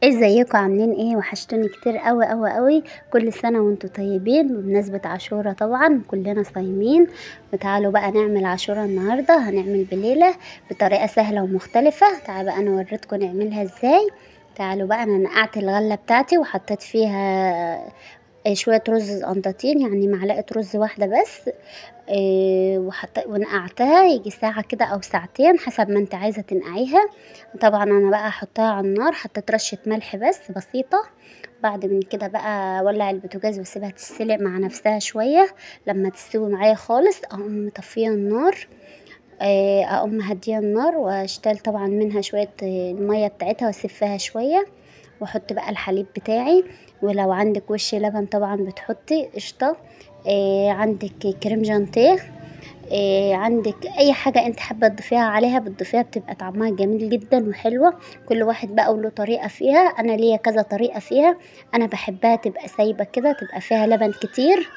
ازيكم عاملين ايه؟ وحشتوني كتير قوي قوي قوي. كل سنة وانتم طيبين بمناسبة عاشورة، طبعا كلنا صايمين. وتعالوا بقى نعمل عاشورة النهاردة. هنعمل بليلة بطريقة سهلة ومختلفة. تعالوا بقى انا وريتكم نعملها ازاي. تعالوا بقى، انا نقعت الغلة بتاعتي وحطيت فيها شوية رز قنطاطين، يعني معلقة رز واحدة بس. ونقعتها يجي ساعة كده او ساعتين حسب ما انت عايزة تنقعيها. طبعا انا بقى احطها على النار، حطيت رشة ملح بس بسيطة. بعد من كده بقى اولع البوتاجاز واسيبها تتسلق مع نفسها شوية. لما تستوي معايا خالص اقوم مطفية النار. اقوم مهديه النار واشتغل طبعا منها شويه الميه بتاعتها واسيب فيها شويه. واحط بقى الحليب بتاعي. ولو عندك وش لبن طبعا بتحطي قشطه. عندك كريم جانتيه. عندك اي حاجه انت حابه تضيفيها عليها بتضيفيها، بتبقى طعمها جميل جدا وحلوه. كل واحد بقى وله طريقه فيها، انا ليا كذا طريقه فيها. انا بحبها تبقى سايبه كده، تبقى فيها لبن كتير.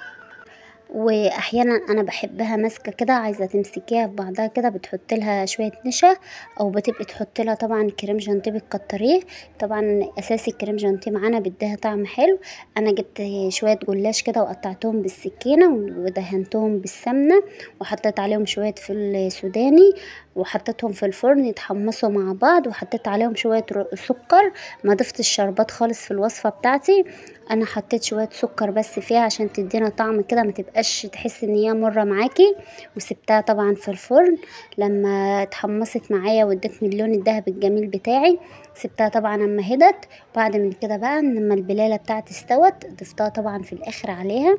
واحيانا انا بحبها ماسكه كده، عايزه تمسكيها في بعضها كده بتحط لها شويه نشا. او بتبقي تحط لها طبعا كريم جانتيه بتكتريه. طبعا اساسي الكريم جانتيه معانا بيديها طعم حلو. انا جبت شويه جلاش كده وقطعتهم بالسكينه ودهنتهم بالسمنه. وحطيت عليهم شويه فول سوداني. وحطيتهم في الفرن يتحمصوا مع بعض، وحطيت عليهم شويه سكر. ما ضفت الشربات خالص في الوصفه بتاعتي. انا حطيت شويه سكر بس فيها عشان تدينا طعم كده، ما تبقاش تحس ان هي مره معاكي. وسبتها طبعا في الفرن. لما اتحمصت معايا وادتني اللون الذهبي الجميل بتاعي، سبتها طبعا اما هدت. بعد من كده بقى لما البلاله بتاعتي استوت ضفتها طبعا في الاخر عليها.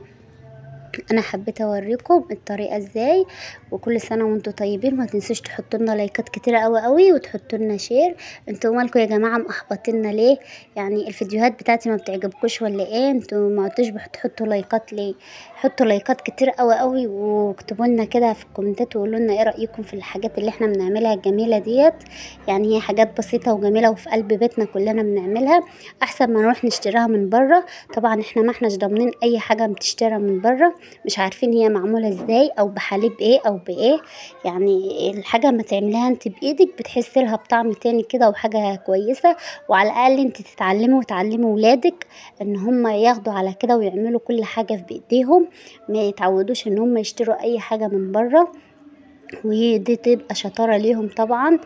انا حبيت اوريكم الطريقه ازاي. وكل سنه وانتم طيبين. ما تنسوش تحطوا لنا لايكات كتيره قوي قوي وتحطوا لنا شير. انتوا مالكم يا جماعه محبطيننا ليه؟ يعني الفيديوهات بتاعتي ما بتعجبكوش ولا ايه؟ انتوا ما عدتوش بتحطوا لايكات ليه؟ حطوا لايكات كتير قوي قوي واكتبوا لنا كده في الكومنتات وقولوا لنا ايه رايكم في الحاجات اللي احنا بنعملها الجميله ديت. يعني هي حاجات بسيطه وجميله وفي قلب بيتنا كلنا بنعملها، احسن ما نروح نشتريها من بره. طبعا احنا ما احناش ضامنين اي حاجه بتشترى من بره، مش عارفين هي معمولة ازاي او بحليب ايه او بايه. يعني الحاجة ما تعملها انت بايدك بتحسي لها بطعم تاني كده وحاجة كويسة. وعلى الاقل انت تتعلمي وتعلمي ولادك ان هم ياخدوا على كده ويعملوا كل حاجة في بايديهم. ما يتعودوش ان هم يشتروا اي حاجة من بره. ودي تبقى شطارة ليهم طبعا.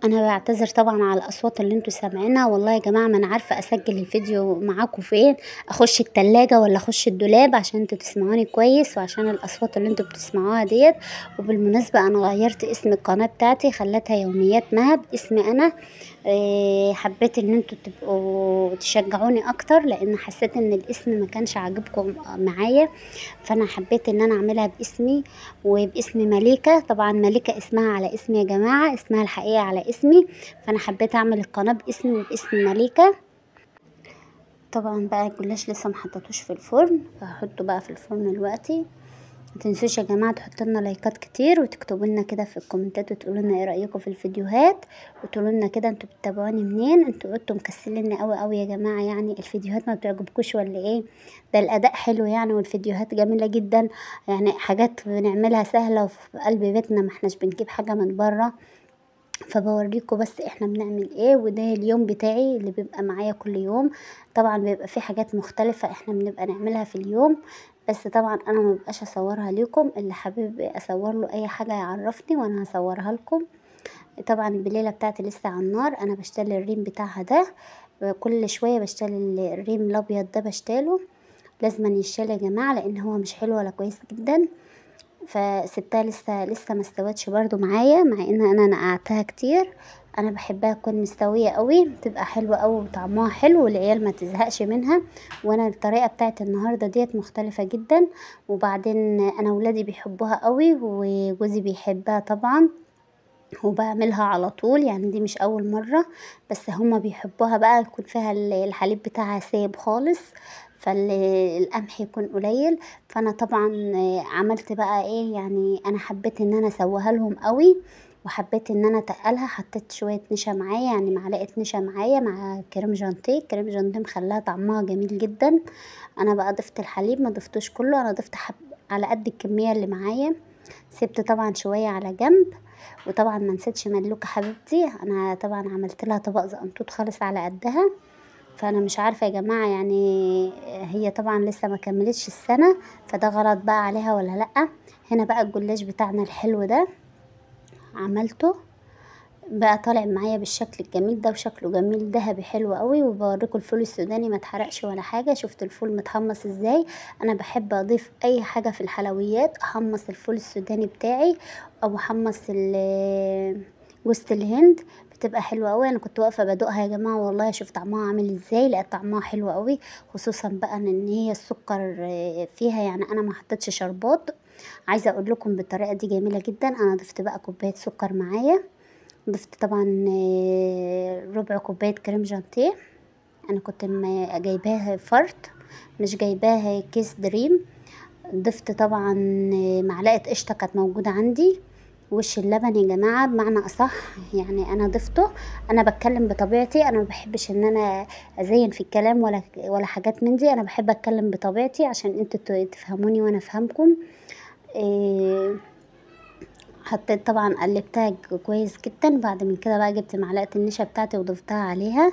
انا بعتذر طبعا على الاصوات اللي انتوا سامعينها. والله يا جماعه ما انا عارفه اسجل الفيديو معاكم فين. اخش التلاجة ولا اخش الدولاب عشان انتوا تسمعوني كويس وعشان الاصوات اللي انتوا بتسمعوها ديت. وبالمناسبه انا غيرت اسم القناه بتاعتي، خلتها يوميات مهب اسمي انا. حبيت ان انتوا تبقوا تشجعوني اكتر لان حسيت ان الاسم ما كانش عاجبكم معايا. فانا حبيت ان انا اعملها باسمي وباسم مليكة. طبعا مليكة اسمها على اسمي يا جماعة، اسمها الحقيقة على اسمي. فانا حبيت اعمل القناة باسمي وباسم مليكة. طبعا بقى الجلاش لسه محطتوش في الفرن، فهحطه بقى في الفرن دلوقتي. متنسوش يا جماعة تحطوا لنا لايكات كتير وتكتبوا لنا كده في الكومنتات وتقولوا لنا ايه رأيكم في الفيديوهات. وتقولوا لنا كده انتوا بتتابعوني منين. انتوا قلتوا مكسلين قوي قوي يا جماعة، يعني الفيديوهات ما بتعجبكوش ولا ايه؟ ده الاداء حلو يعني والفيديوهات جميلة جدا. يعني حاجات بنعملها سهلة وفي قلب بيتنا، ما احناش بنجيب حاجة من بره. فبوريكم بس احنا بنعمل ايه. وده اليوم بتاعي اللي بيبقى معايا كل يوم. طبعا بيبقى في حاجات مختلفة احنا بنبقى نعملها في اليوم. بس طبعا انا ما بقاش اصورها لكم، اللي حابب اصور له اي حاجة يعرفني وانا هصورها لكم. طبعا البليلة بتاعتي لسه على النار، انا بشتري الريم بتاعها ده. كل شوية بشتري الريم الابيض ده بشتاله. لازم يشتغل يا جماعة لان هو مش حلو ولا كويس جدا. فسبتها لسه ما استوتش برضو معايا، مع ان انا نقعتها كتير. انا بحبها تكون مستويه قوي، بتبقى حلوه قوي وطعمها حلو والعيال ما تزهقش منها. وانا الطريقه بتاعت النهارده ديت مختلفه جدا. وبعدين انا ولادي بيحبوها قوي وجوزي بيحبها طبعا. وبعملها على طول، يعني دي مش اول مرة. بس هما بيحبوها بقى يكون فيها الحليب بتاعها سايب خالص، فالقمح يكون قليل. فانا طبعا عملت بقى ايه، يعني انا حبيت ان انا اسويها لهم قوي. وحبيت ان انا اتقلها، حطيت شويه نشا معايا، يعني معلقه نشا معايا مع كريم جانتيه. كريم جانتيه مخلاها طعمها جميل جدا. انا بقى ضفت الحليب، ما ضفتوش كله، انا ضفت على قد الكميه اللي معايا. سبت طبعا شويه على جنب. وطبعا ما نسيتش ملوكة حبيبتي، انا طبعا عملت لها طبق زقنطوط خالص على قدها. فانا مش عارفة يا جماعة يعني، هي طبعا لسه ما كملتش السنة، فده غلط بقى عليها ولا لأ. هنا بقى الجلاش بتاعنا الحلو ده عملته، بقى طالع معايا بالشكل الجميل ده، وشكله جميل ذهبي حلو قوي. وبوريكم الفول السوداني ما اتحرقش ولا حاجه. شفت الفول متحمص ازاي؟ انا بحب اضيف اي حاجه في الحلويات، احمص الفول السوداني بتاعي او احمص جوز الهند، بتبقى حلوه قوي. انا كنت واقفه بدوقها يا جماعه والله، اشوف طعمها عامل ازاي، لقيت طعمها حلو قوي. خصوصا بقى ان هي السكر فيها، يعني انا ما حطيتش شربات. عايزه اقول لكم بالطريقه دي جميله جدا. انا ضفت بقى كوبايه سكر معايا، ضفت طبعا ربع كوباية كريم جانتيه. انا كنت جايباه فرط، مش جايباه كيس دريم. ضفت طبعا معلقة قشطة كانت موجودة عندي. وش اللبن يا جماعة بمعنى أصح، يعني أنا ضفته. أنا بتكلم بطبيعتي، أنا ما بحبش إن أنا أزين في الكلام ولا حاجات من دي. أنا بحب أتكلم بطبيعتي عشان انتوا تفهموني وأنا أفهمكم. إيه، حطيت طبعا قلبتها كويس جدا. بعد من كده بقى جبت معلقه النشا بتاعتي وضفتها عليها.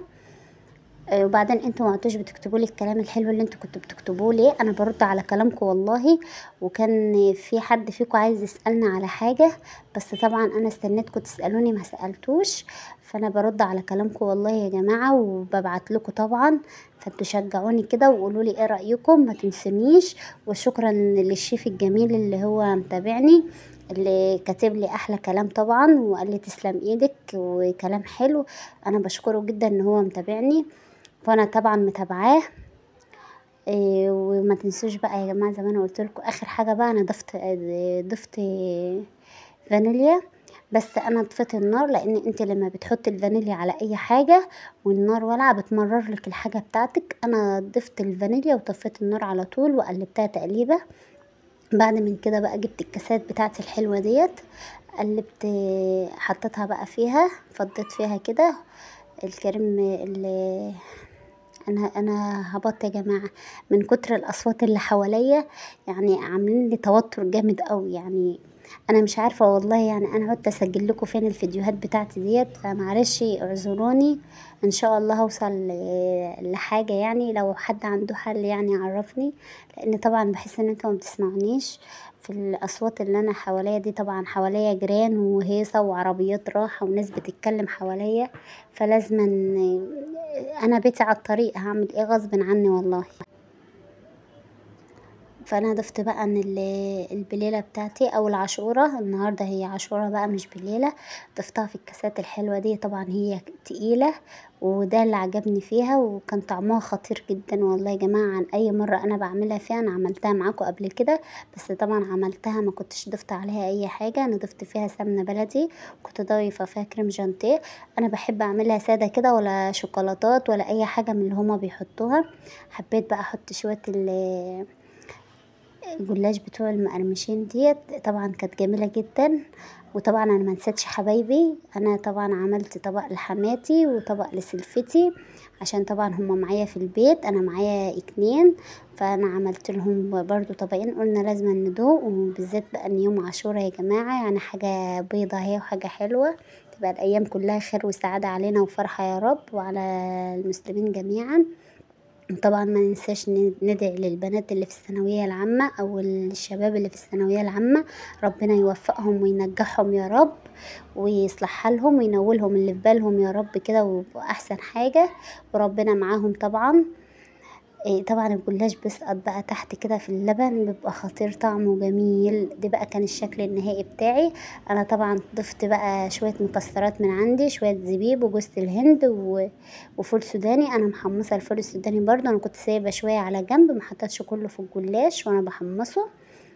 وبعدين انتوا ما عدتوش بتكتبوا لي الكلام الحلو اللي انتوا كنتوا بتكتبوه ليه، انا برد على كلامكم والله. وكان في حد فيكم عايز يسالني على حاجه، بس طبعا انا استنيتكم تسالوني ما سالتوش. فانا برد على كلامكم والله يا جماعه، وببعت لكم طبعا. فانتوا شجعوني كده وقولوا لي ايه رايكم، ما تنسونيش. وشكرا للشيف الجميل اللي هو متابعني، اللي كاتب لي احلى كلام طبعا، وقال لي تسلم ايدك وكلام حلو. انا بشكره جدا ان هو متابعني، فانا طبعا متابعاه. وما تنسوش بقى يا جماعه، زي ما انا قلت لكم اخر حاجه بقى، انا ضفت فانيليا. بس انا طفيت النار، لان انت لما بتحطي الفانيليا على اي حاجه والنار والعه بتمرر لك الحاجه بتاعتك. انا ضفت الفانيليا وطفيت النار على طول وقلبتها تقليبه. بعد من كده بقى جبت الكاسات بتاعتي الحلوه ديت، قلبت حطيتها بقى فيها، فضيت فيها كده الكريم اللي انا هبط يا جماعه من كتر الاصوات اللي حواليا، يعني عاملين لي توتر جامد قوي يعني. انا مش عارفه والله، يعني انا قلت اسجل لكم فين الفيديوهات بتاعتي ديت، فمعلش اعذروني. ان شاء الله هوصل لحاجه، يعني لو حد عنده حل يعني يعرفني، لان طبعا بحس ان انتوا ما بتسمعونيش في الاصوات اللي انا حواليا دي. طبعا حواليا جيران وهيصه وعربيات راحه وناس بتتكلم حواليا، فلازما انا بيتي على الطريق، هعمل ايه غصب عني والله. فانا ضفت بقى ان البليله بتاعتي او العاشوره، النهارده هي عاشوره بقى مش بليله، ضفتها في الكاسات الحلوه دي. طبعا هي تقيله، وده اللي عجبني فيها، وكان طعمها خطير جدا والله يا جماعه عن اي مره انا بعملها فيها. انا عملتها معاكم قبل كده، بس طبعا عملتها ما كنتش ضفت عليها اي حاجه. انا ضفت فيها سمنه بلدي، كنت ضايفه فيها كريم جانتيه. انا بحب اعملها ساده كده، ولا شوكولاتات ولا اي حاجه من اللي هما بيحطوها. حبيت بقى احط شويه الجلاش بتوع المقرمشين ديت، طبعا كانت جميلة جدا. وطبعا انا ما نسيتش حبايبي، انا طبعا عملت طبق لحماتي وطبق لسلفتي، عشان طبعا هما معايا في البيت، انا معايا اتنين. فانا عملت لهم برضو طبقين، قلنا لازم ندوق، وبالذات بقى ان يوم عاشوراء يا جماعة، يعني حاجة بيضة اهي وحاجة حلوة. تبقى الايام كلها خير وسعادة علينا وفرحة يا رب، وعلى المسلمين جميعا. طبعا ما ننساش ندعي للبنات اللي في الثانوية العامة او الشباب اللي في الثانوية العامة، ربنا يوفقهم وينجحهم يا رب، ويصلح حالهم وينولهم اللي في بالهم يا رب كده، ويبقوا احسن حاجة، وربنا معاهم طبعا. طبعا الجلاش بيسقط بقى تحت كده في اللبن، بيبقى خطير طعمه جميل. ده بقى كان الشكل النهائي بتاعي. انا طبعا ضفت بقى شوية مكسرات من عندي، شوية زبيب وجوز الهند وفول سوداني. انا محمصة الفول السوداني برضه، انا كنت سايبه شوية على جنب، ما حطيتش كله في الجلاش وانا بحمصه،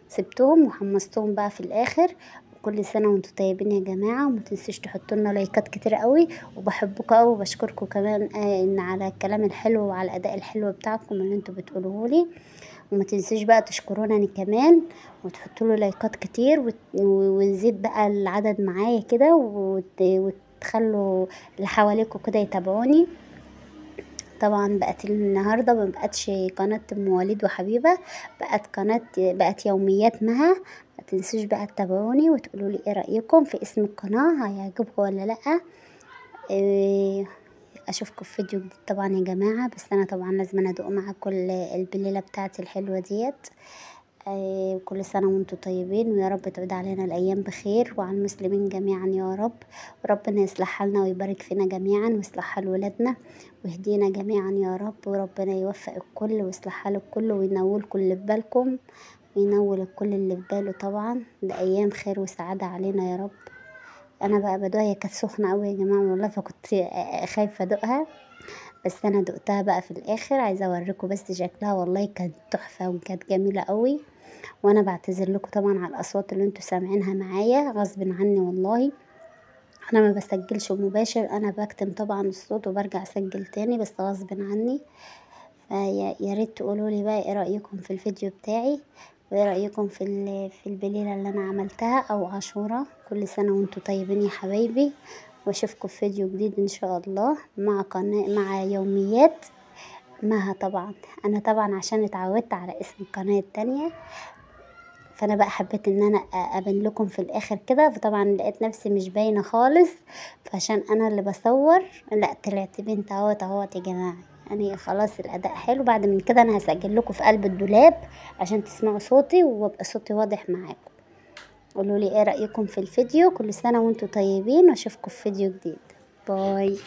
سبتهم وحمصتهم بقى في الاخر. كل سنه وانتم طيبين يا جماعه، وما تنسوش تحطوا لنا لايكات كتير قوي، وبحبكم قوي وبشكركم كمان ان على الكلام الحلو وعلى الاداء الحلو بتاعكم اللي انتوا بتقولوه لي. وما تنسوش بقى تشكروني كمان، وتحطوا له لايكات كتير، ونزيد بقى العدد معايا كده، وتخلوا اللي حواليكوا كده يتابعوني. طبعا بقت النهارده ما بقتش قناه ام وليد وحبيبه، بقت قناه، بقت يوميات مها. متنسوش بقى تتابعوني وتقولولي ايه رأيكم في اسم القناة، هيعجبكم ولا لأ. إيه، اشوفكم في فيديو جديد طبعا يا جماعة. بس انا طبعا لازم ادوق معاكم البليلة بتاعتي الحلوة ديت. كل سنة وانتم طيبين، ويا رب تعود علينا الأيام بخير وعلى المسلمين جميعا يا رب. وربنا يصلح حالنا ويبارك فينا جميعا ويصلح حال ولادنا ويهدينا جميعا يا رب. وربنا يوفق الكل ويصلح حال الكل وينول كل اللي في بالكم وينول الكل اللي في باله طبعا. ده أيام خير وسعادة علينا يا رب. أنا بقى بدوقها، هي كانت سخنة أوي يا جماعة والله، فكنت خايفة أدوقها. بس أنا دقتها بقى في الآخر، عايزة أوريكم بس شكلها، والله كانت تحفة وكانت جميلة أوي. وانا بعتذر لكم طبعا على الاصوات اللي انتوا سامعينها معايا غصب عني والله. انا ما بسجلش مباشر، انا بكتم طبعا الصوت وبرجع اسجل تاني بس غصب عني. فيا ريت تقولوا لي بقى ايه رايكم في الفيديو بتاعي، وايه رايكم في البليله اللي انا عملتها او عاشوره. كل سنه وانتوا طيبين يا حبايبي، واشوفكم في فيديو جديد ان شاء الله مع قناه مع يوميات مها طبعا. انا طبعا عشان اتعودت على اسم القناه التانية، فانا بقى حبيت ان انا ابين لكم في الاخر كده. فطبعا لقيت نفسي مش باينه خالص، فعشان انا اللي بصور لا طلعت بنت اهوت يا جماعه. يعني خلاص الاداء حلو. بعد من كده انا هسجل لكم في قلب الدولاب عشان تسمعوا صوتي ويبقى صوتي واضح معاكم. قولوا لي ايه رايكم في الفيديو. كل سنه وانتم طيبين واشوفكم في فيديو جديد. باي.